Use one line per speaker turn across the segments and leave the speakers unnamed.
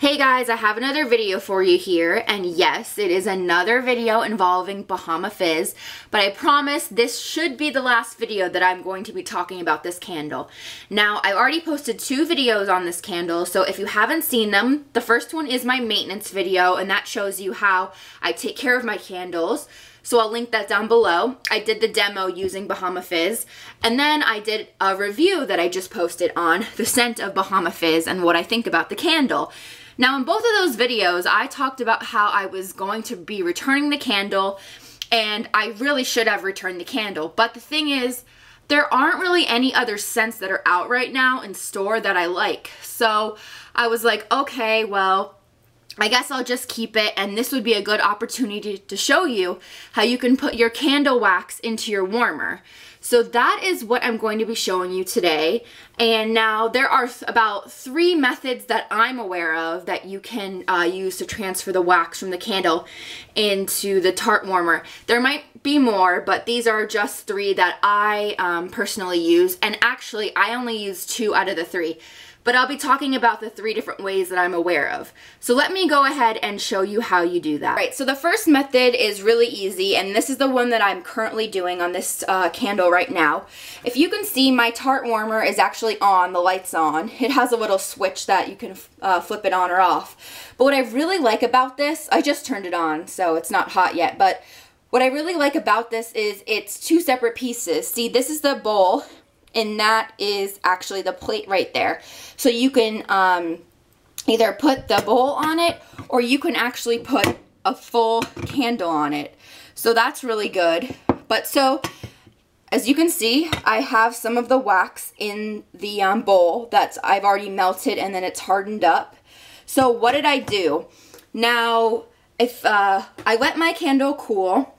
Hey guys, I have another video for you here, and yes, it is another video involving Bahama Fizz, but I promise this should be the last video that I'm going to be talking about this candle. Now, I already posted 2 videos on this candle, so if you haven't seen them, the first one is my maintenance video, and that shows you how I take care of my candles. So I'll link that down below. I did the demo using Bahama Fizz, and then I did a review that I just posted on the scent of Bahama Fizz and what I think about the candle. Now, in both of those videos, I talked about how I was going to be returning the candle, and I really should have returned the candle. But the thing is, there aren't really any other scents that are out right now in store that I like. So I was like, okay, well, I guess I'll just keep it, and this would be a good opportunity to show you how you can put your candle wax into your warmer. So that is what I'm going to be showing you today. And now there are about 3 methods that I'm aware of that you can use to transfer the wax from the candle into the tart warmer. There might be more, but these are just 3 that I personally use. And actually, I only use 2 out of the 3. But I'll be talking about the 3 different ways that I'm aware of. So let me go ahead and show you how you do that. Right, so the first method is really easy, and this is the one that I'm currently doing on this candle right now. If you can see, my tart warmer is actually on, the light's on. It has a little switch that you can flip it on or off. But what I really like about this, I just turned it on, so it's not hot yet, but what I really like about this is it's 2 separate pieces. See, this is the bowl, and that is actually the plate right there. So you can either put the bowl on it, or you can actually put a full candle on it. So that's really good. But so, as you can see, I have some of the wax in the bowl that I've already melted, and then it's hardened up. So what did I do? Now, if I let my candle cool,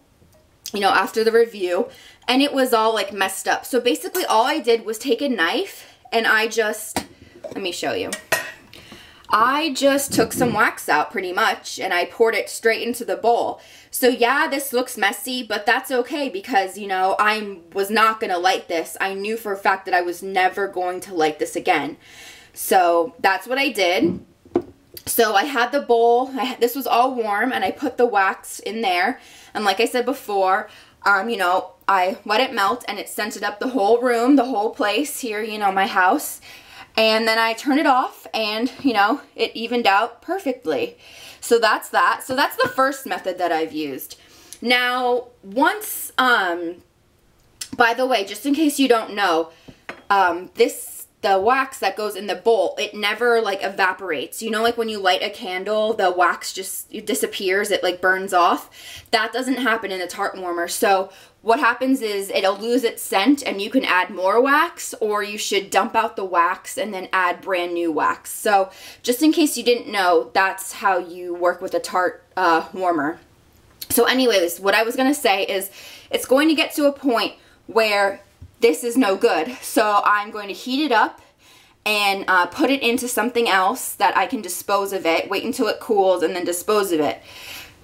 you know, after the review, and it was all like messed up. So basically all I did was take a knife and I just, let me show you. I just took some wax out pretty much and I poured it straight into the bowl. So yeah, this looks messy, but that's okay because, you know, I was not going to light this. I knew for a fact that I was never going to light this again. So that's what I did. So I had the bowl, this was all warm, and I put the wax in there. And like I said before, you know, I let it melt and it scented up the whole room, the whole place here, you know, my house. And then I turned it off and, you know, it evened out perfectly. So that's that. So that's the first method that I've used. Now, once, by the way, just in case you don't know, the wax that goes in the bowl, it never like evaporates. You know, like when you light a candle, the wax just disappears, it like burns off. That doesn't happen in a tart warmer. So what happens is it'll lose its scent and you can add more wax, or you should dump out the wax and then add brand new wax. So just in case you didn't know, that's how you work with a tart warmer. So anyways, what I was gonna say is it's going to get to a point where this is no good. So I'm going to heat it up and put it into something else that I can dispose of it, wait until it cools, and then dispose of it.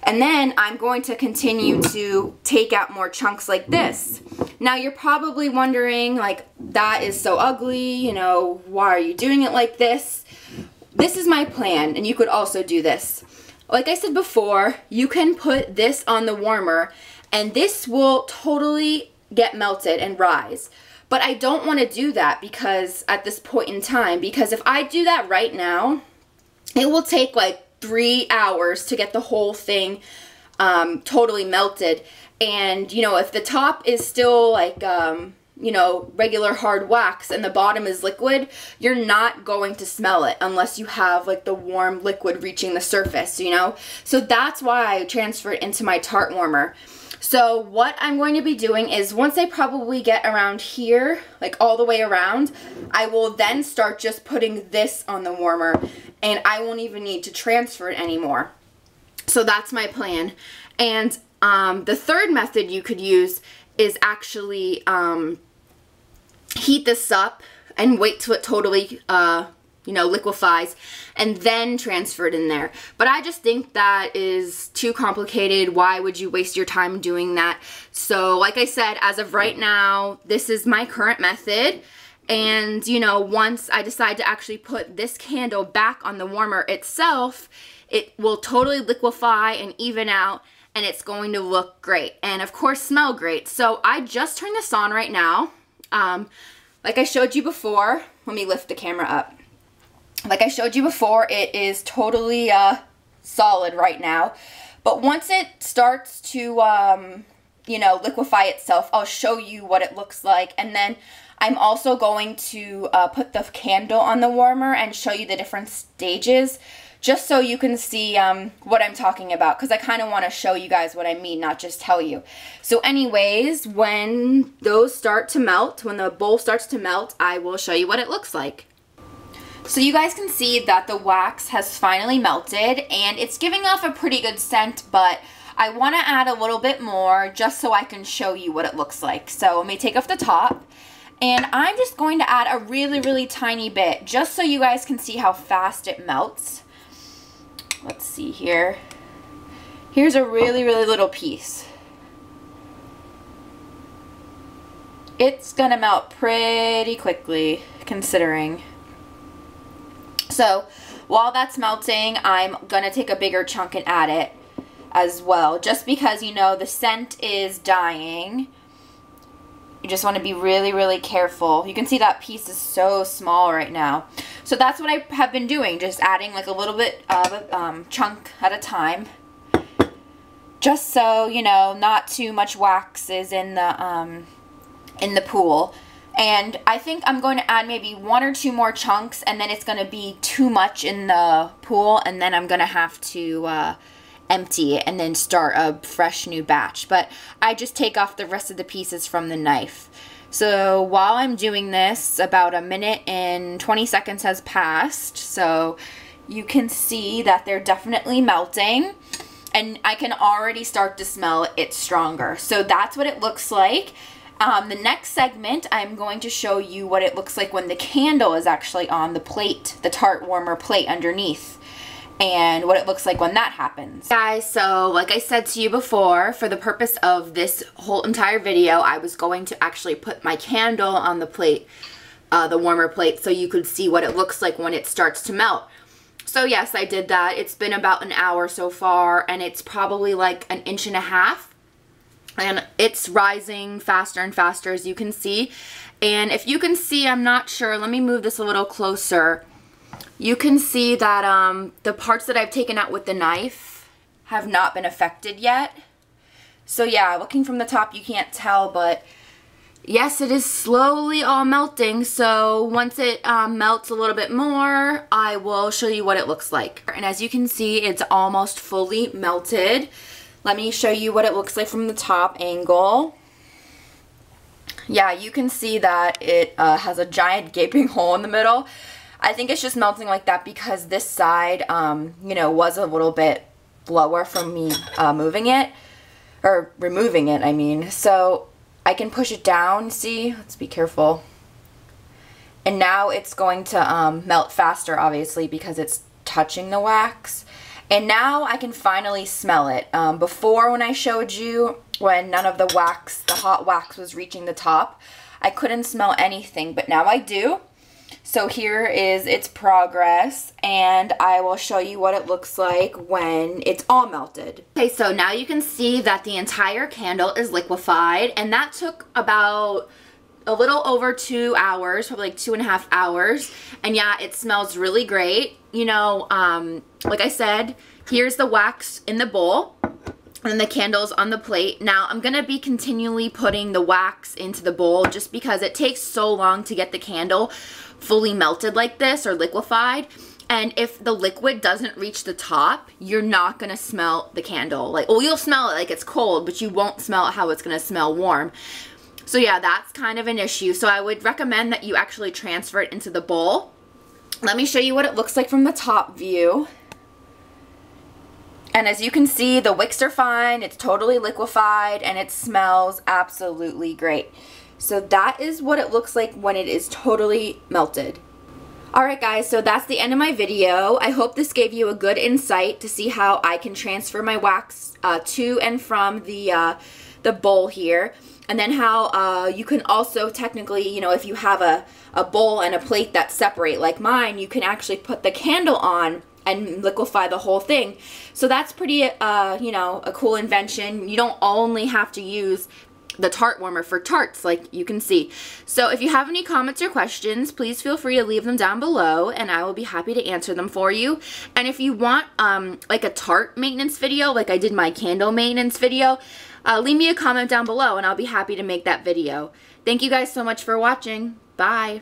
And then I'm going to continue to take out more chunks like this. Now you're probably wondering, like, that is so ugly, you know, why are you doing it like this? This is my plan, and you could also do this. Like I said before, you can put this on the warmer, and this will totally get melted and rise. But I don't want to do that because at this point in time, because if I do that right now, it will take like 3 hours to get the whole thing totally melted. And, you know, if the top is still like, you know, regular hard wax and the bottom is liquid, you're not going to smell it unless you have like the warm liquid reaching the surface, you know? So that's why I transfer it into my tart warmer. So what I'm going to be doing is once I probably get around here, like all the way around, I will then start just putting this on the warmer, and I won't even need to transfer it anymore. So that's my plan. And the third method you could use is actually heat this up and wait till it totally you know, liquefies, and then transfer it in there. But I just think that is too complicated. Why would you waste your time doing that? So like I said, as of right now, this is my current method, And, you know, once I decide to actually put this candle back on the warmer itself, it will totally liquefy and even out, and it's going to look great. And of course, smell great. So I just turned this on right now. Like I showed you before, let me lift the camera up. Like I showed you before, it is totally solid right now. But once it starts to, you know, liquefy itself, I'll show you what it looks like. And then I'm also going to put the candle on the warmer and show you the different stages, just so you can see what I'm talking about, because I kind of want to show you guys what I mean, not just tell you. So anyways, when those start to melt, when the bowl starts to melt, I will show you what it looks like. So you guys can see that the wax has finally melted, and it's giving off a pretty good scent, but I want to add a little bit more just so I can show you what it looks like. So let me take off the top. And I'm just going to add a really, really tiny bit, just so you guys can see how fast it melts. Let's see here. Here's a really, really little piece. It's gonna melt pretty quickly, considering. So, while that's melting, I'm gonna take a bigger chunk and add it as well, just because, you know, the scent is dying. You just want to be really, really careful. You can see that piece is so small right now. So that's what I have been doing, just adding like a little bit of a chunk at a time. Just so, you know, not too much wax is in the pool. And I think I'm going to add maybe 1 or 2 more chunks, and then it's going to be too much in the pool, and then I'm going to have to empty it and then start a fresh new batch. But I just take off the rest of the pieces from the knife. So while I'm doing this, about 1 minute and 20 seconds has passed. So you can see that they're definitely melting, and I can already start to smell it stronger. So that's what it looks like. The next segment, I'm going to show you what it looks like when the candle is actually on the plate, the tart warmer plate underneath, and what it looks like when that happens. Guys, so like I said to you before, for the purpose of this whole entire video, I was going to actually put my candle on the plate, the warmer plate, so you could see what it looks like when it starts to melt. So yes, I did that. It's been about an hour so far, and it's probably like 1.5 inches. And it's rising faster and faster, as you can see. And if you can see, I'm not sure, let me move this a little closer. You can see that the parts that I've taken out with the knife have not been affected yet. So yeah, looking from the top you can't tell, but yes, it is slowly all melting. So once it melts a little bit more, I will show you what it looks like. And as you can see, it's almost fully melted. Let me show you what it looks like from the top angle. Yeah, you can see that it has a giant gaping hole in the middle. I think it's just melting like that because this side, you know, was a little bit lower from me moving it, or removing it, I mean. So I can push it down, see? Let's be careful. And now it's going to melt faster, obviously, because it's touching the wax. And now I can finally smell it. Before, when I showed you, when none of the wax, the hot wax was reaching the top, I couldn't smell anything, but now I do. So here is its progress, and I will show you what it looks like when it's all melted. Okay, so now you can see that the entire candle is liquefied, and that took about a little over 2 hours, probably like 2.5 hours. And yeah, it smells really great. You know, like I said, here's the wax in the bowl, and the candle's on the plate. Now, I'm going to be continually putting the wax into the bowl just because it takes so long to get the candle fully melted like this, or liquefied. And if the liquid doesn't reach the top, you're not going to smell the candle. Like, well, you'll smell it like it's cold, but you won't smell how it's going to smell warm. So yeah, that's kind of an issue. So I would recommend that you actually transfer it into the bowl. Let me show you what it looks like from the top view. And as you can see, the wicks are fine, it's totally liquefied, and it smells absolutely great. So that is what it looks like when it is totally melted. Alright guys, so that's the end of my video. I hope this gave you a good insight to see how I can transfer my wax to and from the bowl here. And then how you can also technically, you know, if you have a a bowl and a plate that separate like mine, you can actually put the candle on and liquefy the whole thing. So that's pretty, you know, a cool invention. You don't only have to use the tart warmer for tarts, like you can see. So if you have any comments or questions, please feel free to leave them down below and I will be happy to answer them for you. And if you want like a tart maintenance video, like I did my candle maintenance video, leave me a comment down below and I'll be happy to make that video. Thank you guys so much for watching. Bye.